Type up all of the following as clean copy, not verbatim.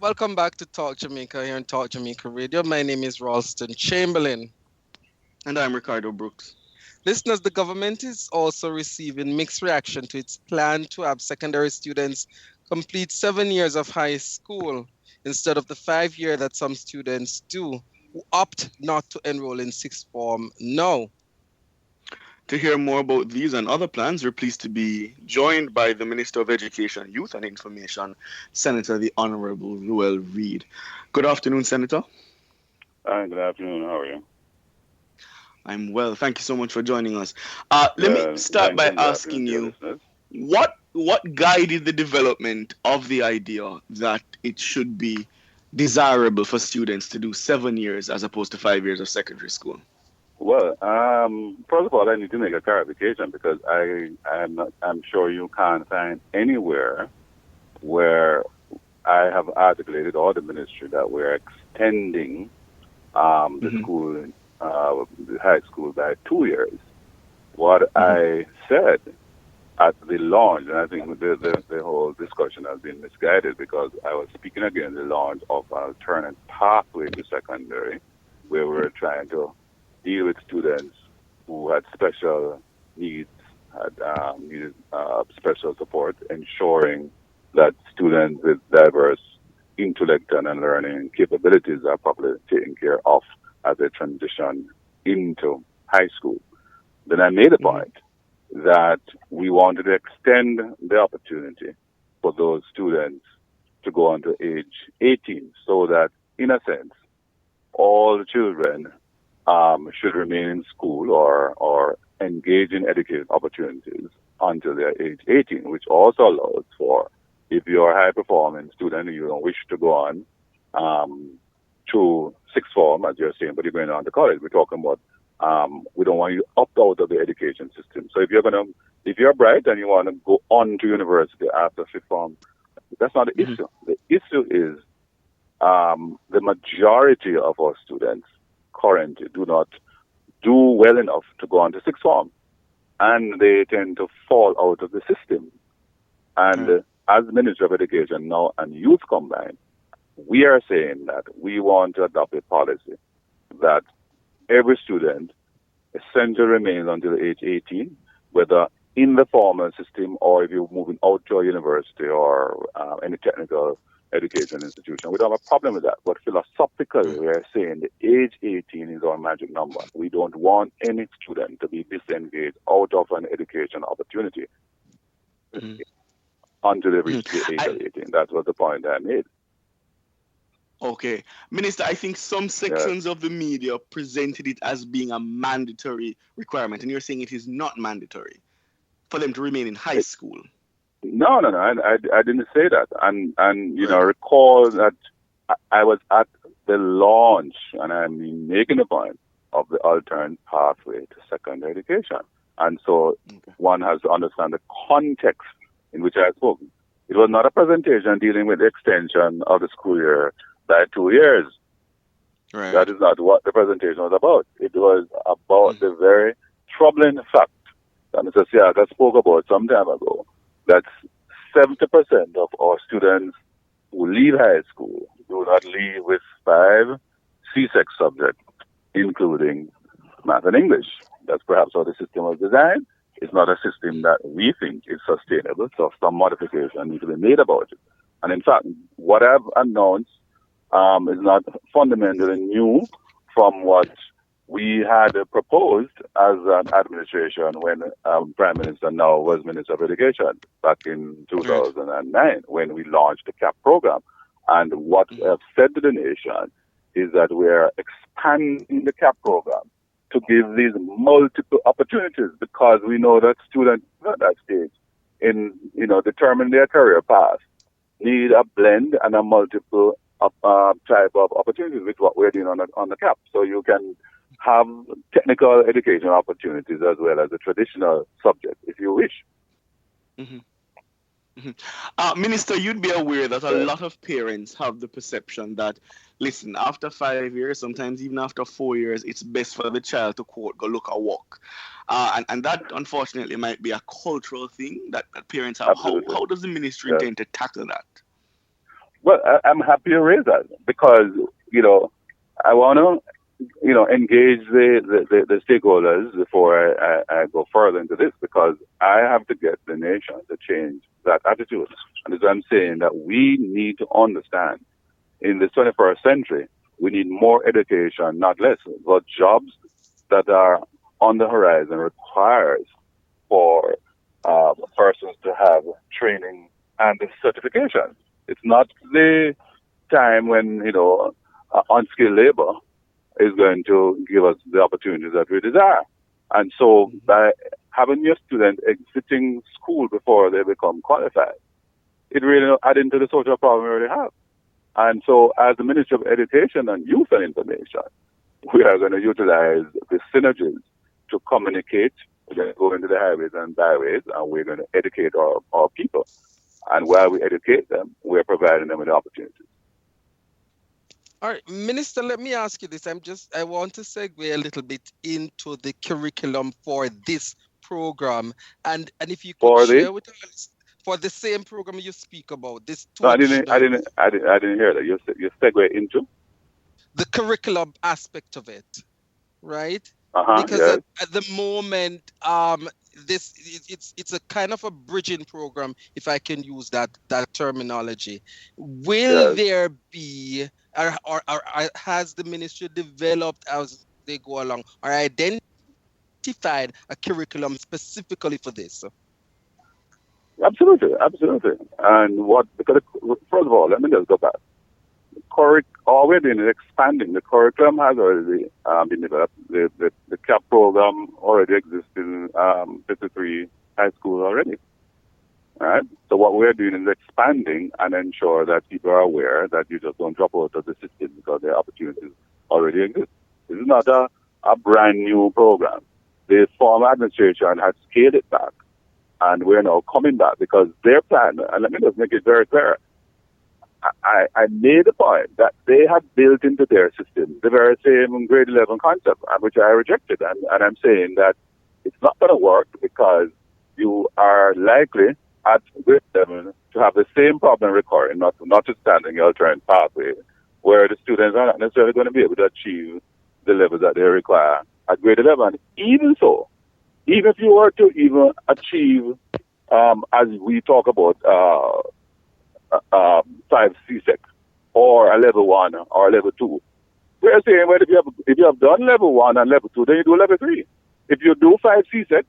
Welcome back to Talk Jamaica here on Talk Jamaica Radio. My name is Ralston Chamberlain. And I'm Ricardo Brooks. Listeners, the government is also receiving mixed reaction to its plan to have secondary students complete 7 years of high school instead of the 5 year that some students do, who opt not to enroll in sixth form now. To hear more about these and other plans, we're pleased to be joined by the Minister of Education, Youth and Information, Senator the Honorable Ruel Reid. Good afternoon, Senator. Hi, good afternoon. How are you? I'm well. Thank you so much for joining us. Let me start by asking you, what guided the development of the idea that it should be desirable for students to do 7 years as opposed to 5 years of secondary school? Well, first of all, I need to make a clarification because I'm sure you can't find anywhere where I have articulated or the ministry that we're extending the school, the high school by 2 years. What I said at the launch, and I think the whole discussion has been misguided because I was speaking again the launch of alternate pathway to secondary, where we were trying to deal with students who had special needs, had needed special support, ensuring that students with diverse intellect and learning capabilities are properly taken care of as they transition into high school. Then I made a point that we wanted to extend the opportunity for those students to go on to age 18 so that, in a sense, all children should remain in school or engage in educational opportunities until they're age 18, which also allows for, if you're a high-performing student and you don't wish to go on to sixth form, as you're saying, but you're going on to college, we're talking about we don't want you to opt out of the education system. So if you're bright and you want to go on to university after sixth form, that's not the issue. The issue is the majority of our students currently do not do well enough to go on to sixth form, and they tend to fall out of the system. And as Minister of Education now and Youth combined, we are saying that we want to adopt a policy that every student essentially remains until age 18, whether in the formal system or if you're moving out to a university or any technical education institution. We don't have a problem with that. But philosophically, we are saying the age 18 is our magic number. We don't want any student to be disengaged out of an education opportunity until they reach the age of 18. That was the point I made. Okay. Minister, I think some sections of the media presented it as being a mandatory requirement, and you're saying it is not mandatory for them to remain in high school. No. I didn't say that. And you know, recall that I was at the launch, and I'm making a point of the alternate pathway to secondary education. And so one has to understand the context in which I spoke. It was not a presentation dealing with the extension of the school year by 2 years. Right. That is not what the presentation was about. It was about the very troubling fact that Mr. Siaka spoke about some time ago, that 70% of our students who leave high school do not leave with 5 C-sex subjects, including math and English. That's perhaps how the system was designed. It's not a system that we think is sustainable, so some modification needs to be made about it. And in fact, what I've announced is not fundamentally new from what we had proposed as an administration when Prime Minister now was Minister of Education back in 2009 when we launched the CAP program. And what I've said to the nation is that we're expanding the CAP program to give these multiple opportunities because we know that students at that stage in, determining their career path need a blend and a multiple type of opportunities with what we're doing on the CAP. So you can have technical education opportunities as well as a traditional subject if you wish. Minister, you'd be aware that a lot of parents have the perception that, listen, after 5 years, sometimes even after 4 years, it's best for the child to, quote, go look a walk. And that, unfortunately, might be a cultural thing that parents have. How does the ministry intend to tackle that? Well, I'm happy you raised that because, you know, I want to, engage the stakeholders before I go further into this because I have to get the nation to change that attitude. And as I'm saying that we need to understand in the 21st century, we need more education, not less. But jobs that are on the horizon requires for persons to have training and certification. It's not the time when, unskilled labor is going to give us the opportunities that we desire. And so by having your students exiting school before they become qualified, it really adds into the social problem we already have. And so as the Ministry of Education and Youth and Information, we are going to utilize the synergies to communicate. We're going to go into the highways and byways, and we're going to educate our people. And while we educate them, we're providing them with opportunities. All right, Minister, let me ask you this. I want to segue a little bit into the curriculum for this program. And if you could share with us for the same program you speak about, this No, I didn't hear that. You segue into the curriculum aspect of it, right? Because yes. at the moment, it's a kind of a bridging program, if I can use that terminology. Will there be, or has the ministry developed as they go along, or identified a curriculum specifically for this? Absolutely. And because first of all, let me just go back. All we're doing is expanding. The curriculum has already been developed. The CAP program already exists in 53 high schools already. All right? So what we're doing is expanding and ensure that people are aware that you just don't drop out of the system because the opportunities already exist. This is not a brand new program. The former administration had scaled it back, and we're now coming back because their plan, and let me just make it very clear, I made the point that they had built into their system the very same grade 11 concept, which I rejected. And I'm saying that it's not going to work because you are likely at grade 11 to have the same problem recurring, notwithstanding your alternate pathway, where the students are not necessarily going to be able to achieve the levels that they require at grade 11. Even so, even if you were to even achieve, as we talk about, 5 CSEC or a level 1 or a level 2. We're saying, well, if you have done level 1 and level 2, then you do level 3. If you do 5 CSEC,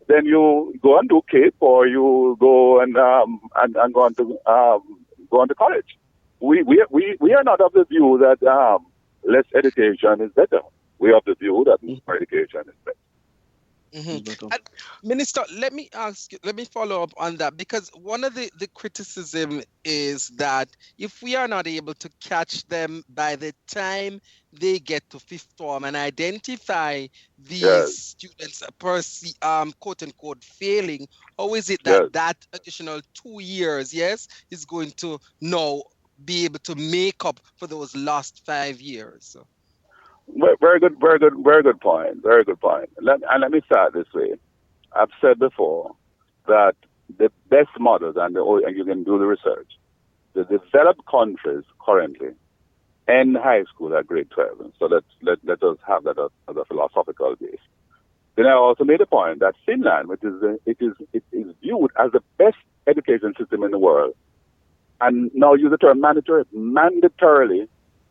then you go and do CAPE or you go and go on to college. We are not of the view that less education is better. We are of the view that more education is better. Mm-hmm. And Minister, let me follow up on that, because one of the criticism is that if we are not able to catch them by the time they get to fifth form and identify these students quote unquote failing, how is it that additional 2 years, is going to now be able to make up for those lost 5 years? Very good point. Let me start this way. I've said before that the best models, and you can do the research, the developed countries currently end high school at grade 12. So let us have that as a philosophical base. Then I also made a point that Finland, which is viewed as the best education system in the world, and now use the term mandatorily,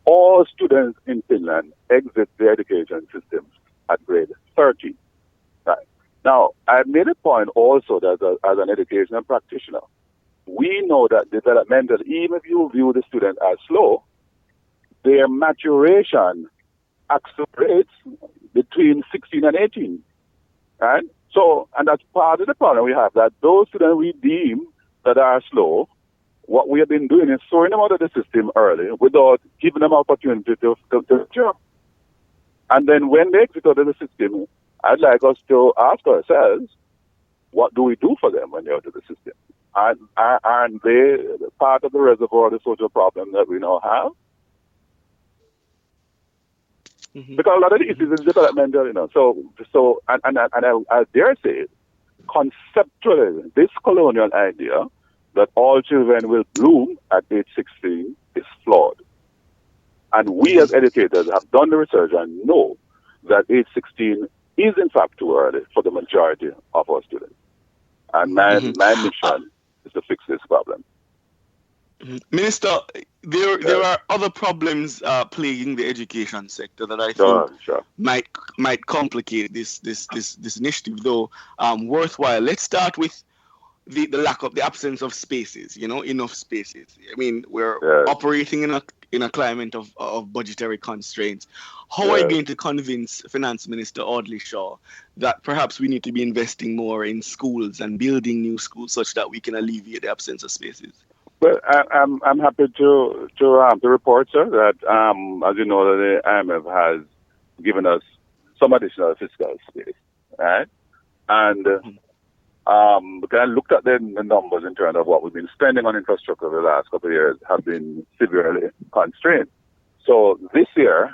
all students in Finland exit the education system at grade 13. Right. Now, I made a point also that as an educational practitioner, we know that developmental, even if you view the student as slow, their maturation accelerates between 16 and 18. Right? So, and that's part of the problem we have, that those students we deem that are slow, what we have been doing is throwing them out of the system early without giving them opportunity to jump. And then when they exit out of the system, I'd like us to ask ourselves, what do we do for them when they're out of the system? Aren't they part of the reservoir of the social problem that we now have? Mm-hmm. Because a lot of the issues is developmental, So, I dare say, conceptually, this colonial idea that all children will bloom at age 16 is flawed. And we as educators have done the research and know that age 16 is in fact too early for the majority of our students. And my mission is to fix this problem. Minister, there are other problems plaguing the education sector that I think might complicate this initiative, though worthwhile. Let's start with the absence of spaces, enough spaces. I mean, we're operating in a climate of budgetary constraints. How are you going to convince Finance Minister Audley Shaw that perhaps we need to be investing more in schools and building new schools such that we can alleviate the absence of spaces? Well, I'm happy to report, sir, that as you know, the IMF has given us some additional fiscal space, right? And because I looked at the numbers in terms of what we've been spending on infrastructure over the last couple of years have been severely constrained. So this year,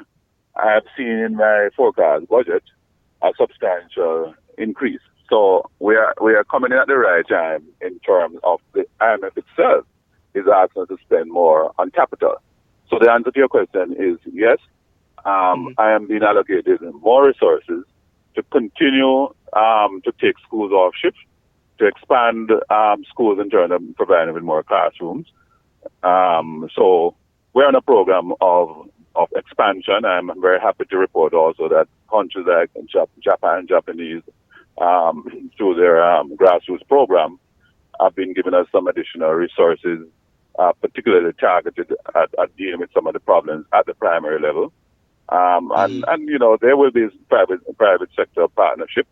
I have seen in my forecast budget a substantial increase. So we are coming in at the right time in terms of the IMF itself is asking us to spend more on capital. So the answer to your question is yes. I am being allocated more resources to continue to take schools off shift, to expand schools in terms of providing with more classrooms. So we're on a program of expansion. I'm very happy to report also that countries like Japanese, through their grassroots program, have been giving us some additional resources, particularly targeted at dealing with some of the problems at the primary level. And there will be private sector partnership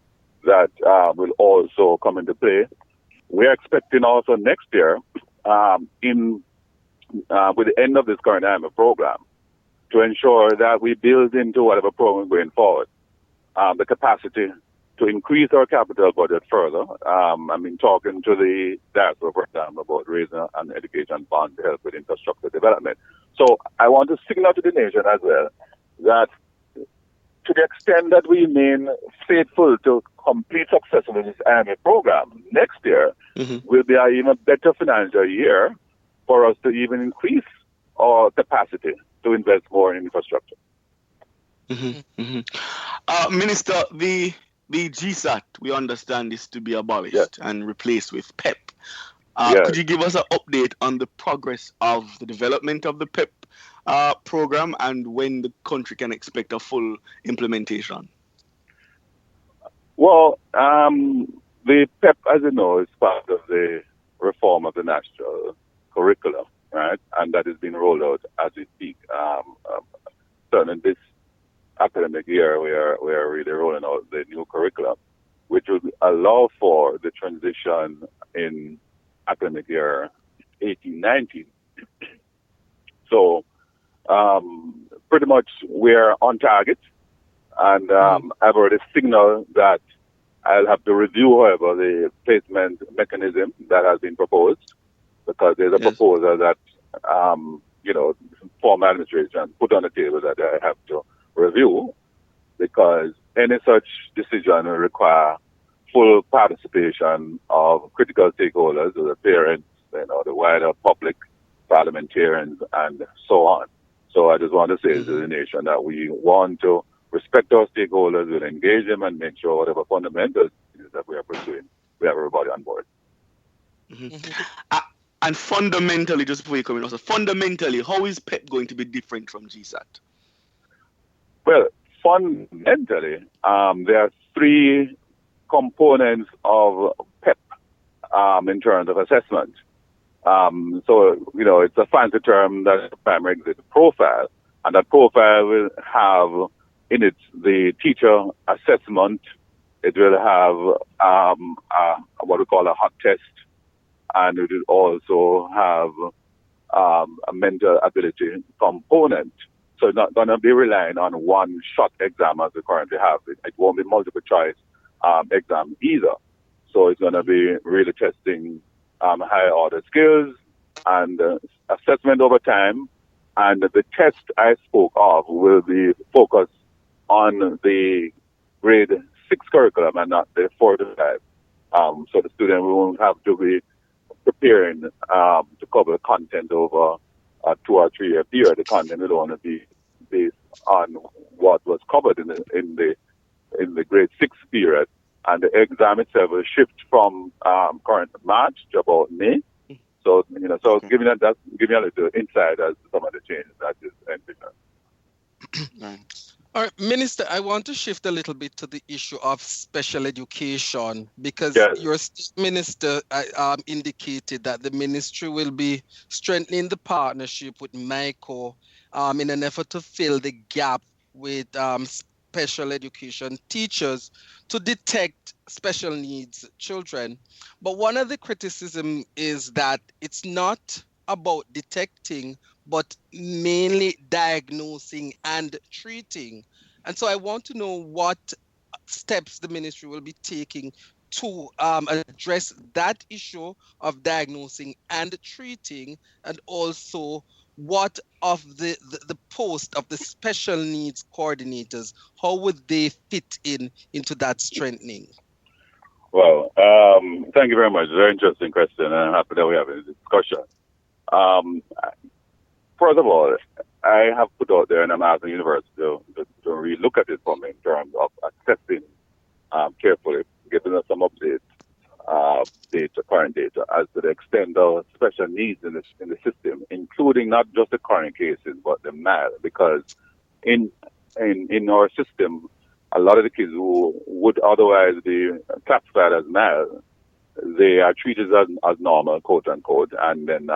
that will also come into play. We're expecting also next year, with the end of this current IMF program, to ensure that we build into whatever program going forward the capacity to increase our capital budget further. I've been talking to the diaspora, for example, about raising an education fund to help with infrastructure development. So I want to signal to the nation as well that to the extent that we remain faithful to complete successfully this IMF program, next year will be an even better financial year for us to even increase our capacity to invest more in infrastructure. Minister, the GSAT, we understand, is to be abolished and replaced with PEP. Could you give us an update on the progress of the development of the PEP program and when the country can expect a full implementation? Well, the PEP, as you know, is part of the reform of the national curriculum, right? And that is being rolled out as we speak. Certainly this academic year, we are really rolling out the new curriculum, which will allow for the transition in academic year 18-19. So pretty much we're on target, and I've already signaled that I'll have to review, however, the placement mechanism that has been proposed, because there's a proposal that former administration put on the table that I have to review, because any such decision will require full participation of critical stakeholders, the parents, the wider public, parliamentarians, and so on. So I just want to say to the nation that we want to respect our stakeholders, we'll engage them and make sure whatever fundamentals that we are pursuing, we have everybody on board. And fundamentally, just before you come in, also fundamentally, how is PEP going to be different from GSAT? Well, fundamentally, there are three components of PEP in terms of assessment. It's a fancy term that primary exit profile, and that profile will have in it the teacher assessment. It will have what we call a hot test, and it will also have a mental ability component. So it's not going to be relying on one shot exam as we currently have. It won't be multiple choice exam either. So it's going to be really testing higher order skills and assessment over time. And the test I spoke of will be focused on the grade 6 curriculum and not the 4 to 5. So the student won't have to be preparing to cover content over a 2 or 3 year period. The content will only be based on what was covered in the grade 6 period, and the exam itself will shift from current March to about May. So giving a little insight as to some of the changes that is envisioned. All right, Minister, I want to shift a little bit to the issue of special education because your state minister indicated that the ministry will be strengthening the partnership with MICO in an effort to fill the gap with special education teachers to detect special needs children. But one of the criticism is that it's not about detecting, but mainly diagnosing and treating. And so I want to know what steps the ministry will be taking to address that issue of diagnosing and treating, and also what of the post of the special needs coordinators, how would they fit into that strengthening? Well, thank you very much. Very interesting question, and I'm happy that we're having a discussion. First of all, I have put out there, and I'm asking the university to really look at it from in terms of assessing carefully, giving us some updates, current data, as to the extent of special needs in the system, including not just the current cases, but the mild, because in our system, a lot of the kids who would otherwise be classified as mild, they are treated as normal, quote unquote, and then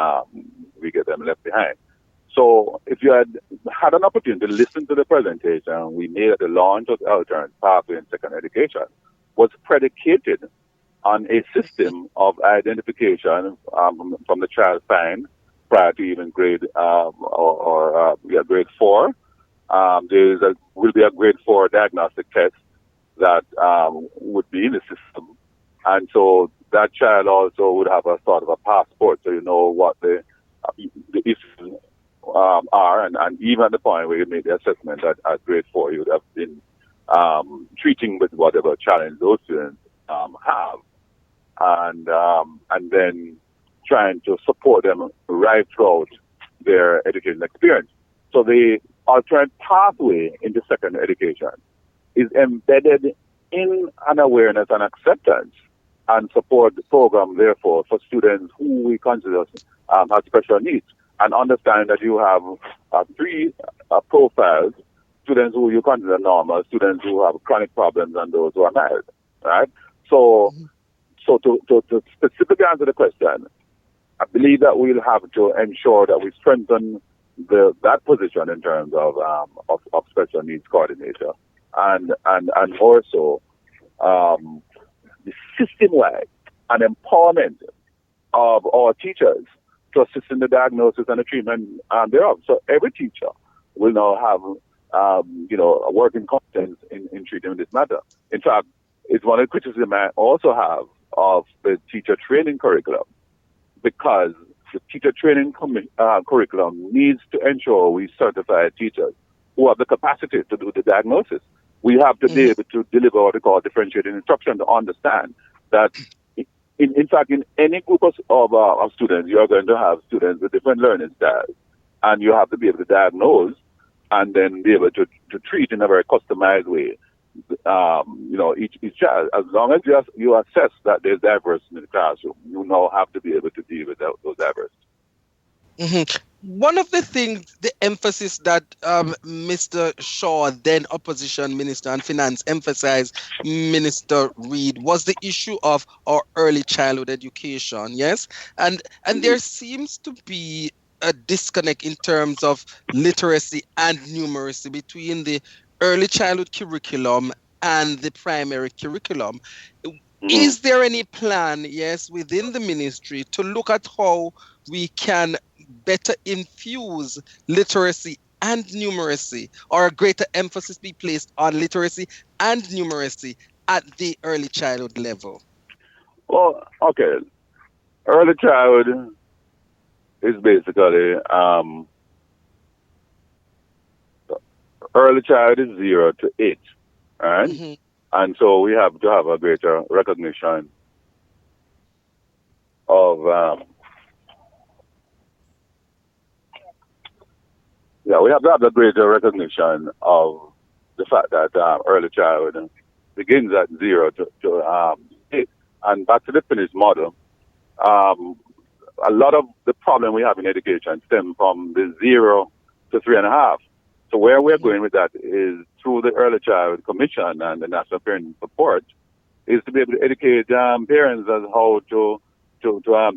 we get them left behind. So if you had an opportunity to listen to the presentation we made at the launch of Alternate Pathway in Secondary Education, was predicated on a system of identification from the child find prior to even grade grade 4. Will be a grade 4 diagnostic test that would be in the system, and so that child also would have a sort of a passport, so you know what the issues are, and even at the point where you make the assessment at grade 4, you would have been treating with whatever challenge those students have, and then trying to support them right throughout their education experience. So the alternate pathway into secondary education is embedded in an awareness and acceptance and support program, therefore, for students who we consider have special needs. And understand that you have 3 profiles: students who you consider normal, students who have chronic problems, and those who are mild, right? So to specifically answer the question, I believe that we'll have to ensure that we strengthen that position in terms of special needs coordinator, and also the system-wide and empowerment of our teachers to assist in the diagnosis and the treatment thereof. So every teacher will now have a working competence in treating this matter. In fact, it's one of the criticisms I also have of the teacher training curriculum, because the teacher training curriculum needs to ensure we certify teachers who have the capacity to do the diagnosis. We have to be able to deliver what we call differentiated instruction, to understand that, in fact, in any group of students, you're going to have students with different learning styles, and you have to be able to diagnose and then be able to treat in a very customized way. Each child, as long as you assess that there's diversity in the classroom, you now have to be able to deal with those diversity. One of the things, the emphasis that Mr. Shaw, then opposition minister and finance, emphasized, Minister Reid, was the issue of our early childhood education, yes? And there seems to be a disconnect in terms of literacy and numeracy between the early childhood curriculum and the primary curriculum. Is there any plan, yes, within the ministry to look at how we can better infuse literacy and numeracy, or a greater emphasis be placed on literacy and numeracy at the early childhood level? Well, okay. Early childhood is basically early childhood is 0 to 8, right? And so we have to have a greater recognition of we have to have the greater recognition of the fact that early childhood begins at 0 to 8. And back to the Finnish model, um, a lot of the problem we have in education stem from the 0 to 3.5. So where we're Mhm. going with that is through the Early Childhood Commission and the National Parent Support is to be able to educate parents as how to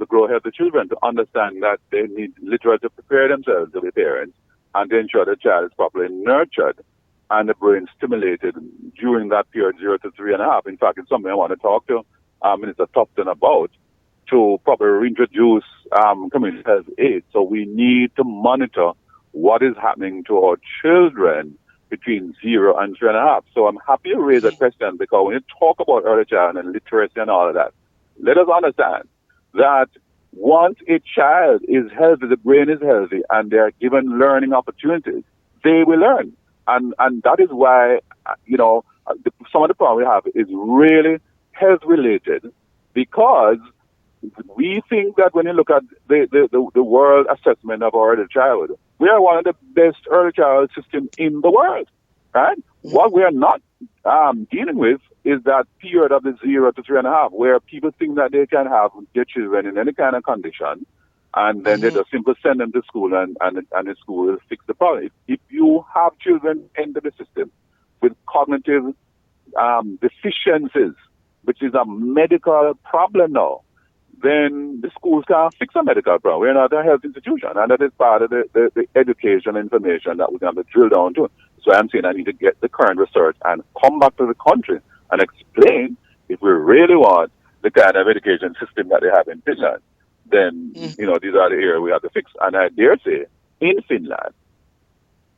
grow healthy children, to understand that they need literally to prepare themselves to be parents and to ensure the child is properly nurtured and the brain stimulated during that period, 0 to 3.5. In fact, it's something I want to talk to Minister Tufton about to properly reintroduce community health aid. So we need to monitor what is happening to our children between 0 and 3.5. So I'm happy you raised that question because when you talk about early child and literacy and all of that, let us understand that once a child is healthy, the brain is healthy, and they are given learning opportunities, they will learn. And that is why, some of the problem we have is really health related because we think that when you look at the world assessment of our early childhood, we are one of the best early childhood systems in the world, right? What we are not dealing with is that period of the 0 to 3.5, where people think that they can have their children in any kind of condition, and then they Mhm. just simply send them to school, and the school will fix the problem. If you have children enter the system with cognitive deficiencies, which is a medical problem now, then the schools can't fix a medical problem. We're not a health institution, and that is part of the education information that we're going to drill down to. So I'm saying I need to get the current research and come back to the country and explain if we really want the kind of education system that they have in Finland, then, Mhm. these are the areas we have to fix. And I dare say, in Finland,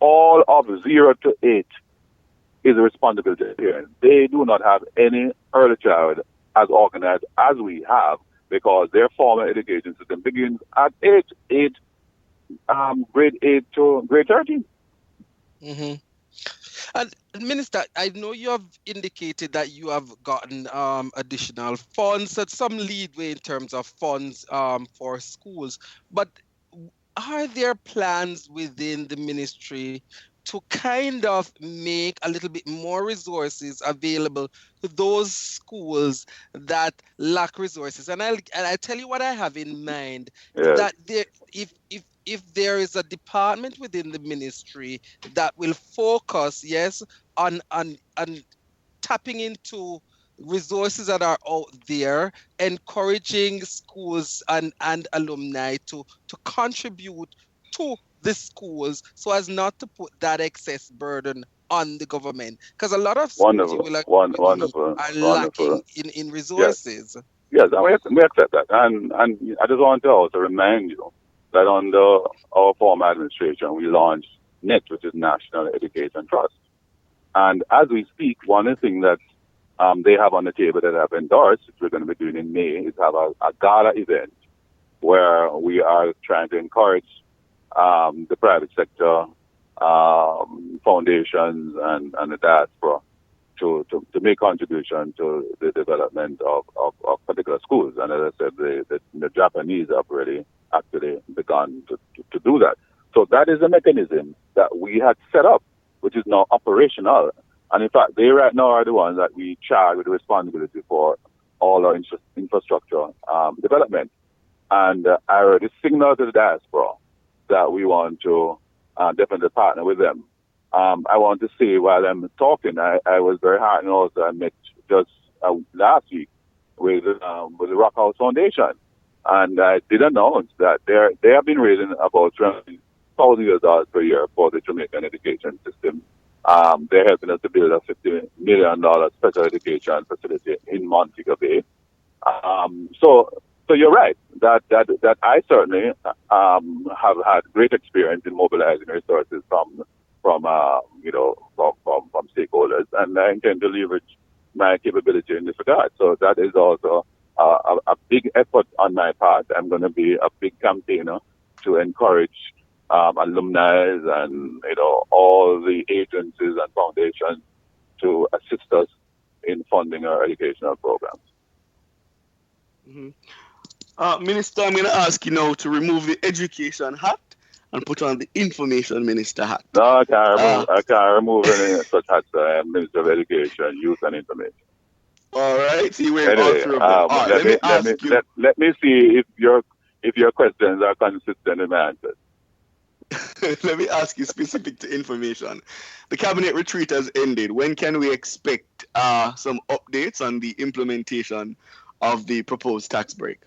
all of 0 to 8 is a responsibility of parents. They do not have any early childhood as organized as we have because their formal education system begins at grade 8 to grade 13. Mhm. And Minister, I know you have indicated that you have gotten additional funds, and some leadway in terms of funds for schools. But are there plans within the ministry to kind of make a little bit more resources available to those schools that lack resources? And I tell you what I have in mind, Yes, that there if there is a department within the ministry that will focus, yes, on tapping into resources that are out there, encouraging schools and alumni to contribute to the schools so as not to put that excess burden on the government. Because a lot of schools, you wonderful, will agree with me, wonderful, are wonderful. lacking in Yes, resources. yes, and we accept that. And I just want to also remind you that under our former administration, we launched NET, which is National Education Trust. And as we speak, one of the things that they have on the table that I've endorsed, which we're going to be doing in May, is have a gala event where we are trying to encourage the private sector, foundations, and the diaspora to make contribution to the development of particular schools. And as I said, the Japanese have already actually begun to do that. So that is a mechanism that we had set up, which is now operational. And in fact, they right now are the ones that we charge with the responsibility for all our infrastructure development. And I already signaled to the diaspora that we want to definitely partner with them. I want to say while I'm talking, I was very heartened also. I met just last week with the Rock House Foundation, and I did announce that they have been raising about $20,000 per year for the Jamaican education system. They're helping us to build a $50 million special education facility in Montego Bay. So you're right that I certainly have had great experience in mobilizing resources from stakeholders, and I intend to leverage my capability in this regard. So that is also a big effort on my part. I'm going to be a big campaigner to encourage alumni and all the agencies and foundations to assist us in funding our educational programs. Mhm. Minister, I'm going to ask you now to remove the education hat and put on the information minister hat. No, I can't remove any such hats. I am Minister of Education, Youth and Information. All right. So you wear all Anyway, three of them. All right, let me see if your questions are consistent in my answers. Let me ask you specific to information. The cabinet retreat has ended. When can we expect some updates on the implementation of the proposed tax break?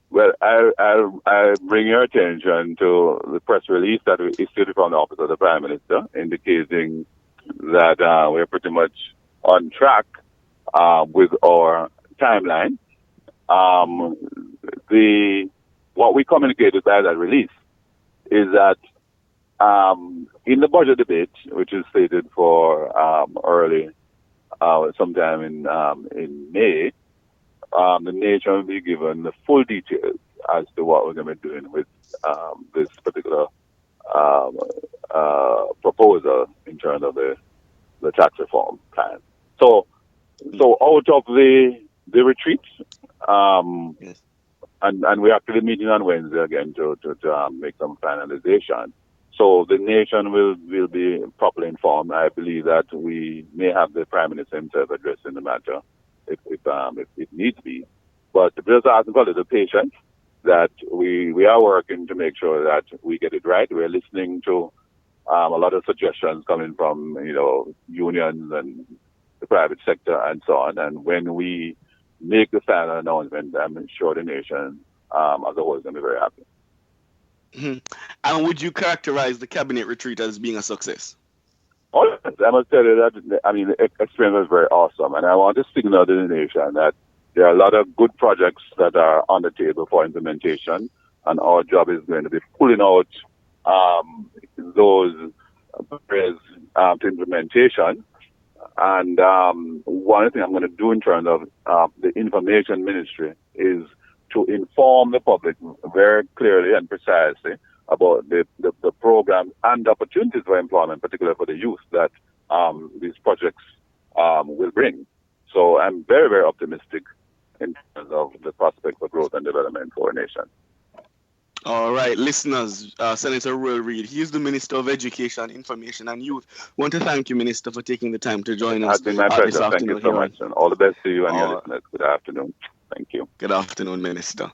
Well, I bring your attention to the press release that we issued from the office of the Prime Minister, indicating that we're pretty much on track with our timeline. What we communicated by that release is that in the budget debate, which is slated for early, sometime in May, the nation will be given the full details as to what we're going to be doing with this particular proposal in terms of the tax reform plan. So out of the retreat, yes. and we're actually meeting on Wednesday again to make some finalization. So the nation will be properly informed. I believe that we may have the Prime Minister himself addressing the matter if it needs be. But just asking for a little patience, that we are working to make sure that we get it right. We're listening to a lot of suggestions coming from unions and the private sector and so on. And when we make the final announcement, I'm sure the nation as a whole is going to be very happy. Mm-hmm. And would you characterize the cabinet retreat as being a success? Oh, I must tell you that, the experience was very awesome. And I want to signal to the nation that there are a lot of good projects that are on the table for implementation. And our job is going to be pulling out those barriers to implementation. And one thing I'm going to do in terms of the information ministry is to inform the public very clearly and precisely about the programs and opportunities for employment, particularly for the youth, that these projects will bring. So I'm very, very optimistic in terms of the prospect for growth and development for our nation. All right, listeners, Senator Ruel Reid, he is the Minister of Education, Information and Youth. I want to thank you, Minister, for taking the time to join us. It's been my pleasure. Thank you so much. And all the best to you and your listeners. Good afternoon. Thank you. Good afternoon, Minister.